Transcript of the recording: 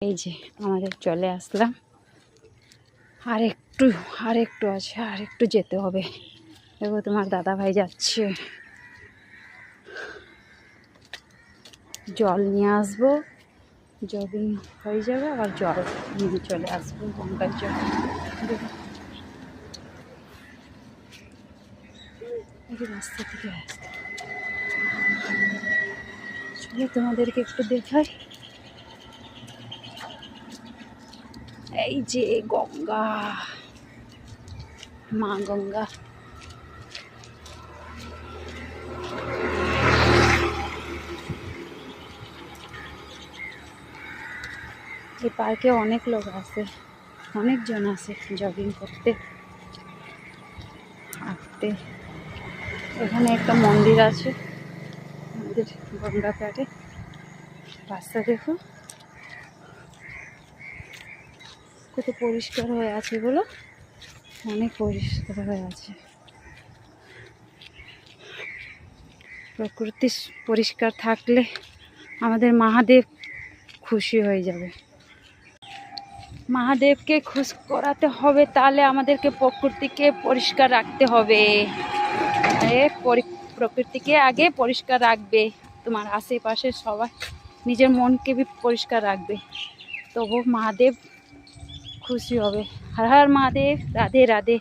এই যে আমাদের চলে আসলাম। আর একটু আছে, আর একটু যেতে হবে। দেখো তোমার দাদা ভাই যাচ্ছে, জল নিয়ে আসবো, জগিং হয়ে যাবে, আবার জল নিয়ে চলে আসবো গঙ্গার জল। রাস্তা থেকে আসতে চলে তোমাদেরকে একটু দেখাই। এই যে গঙ্গা, মা গঙ্গা। এই পার্কে অনেক লোক আসে, অনেকজন আসে জগিং করতে, হাঁটতে। এখানে একটা মন্দির আছে, আমাদের গঙ্গা পাড়ে। রাস্তা দেখো কত পরিষ্কার হয়ে আছে, বলো, অনেক পরিষ্কার হয়ে আছে। প্রকৃতি পরিষ্কার থাকলে আমাদের মহাদেব খুশি হয়ে যাবে। মহাদেবকে খুশ করাতে হবে, তাহলে আমাদেরকে প্রকৃতিকে পরিষ্কার রাখতে হবে। প্রকৃতিকে আগে পরিষ্কার রাখবে, তোমার আশেপাশে সবাই নিজের মনকে भी পরিষ্কার রাখবে, তবু মহাদেব খুশি হবে। হর হর মহাদেব, রাধে রাধে।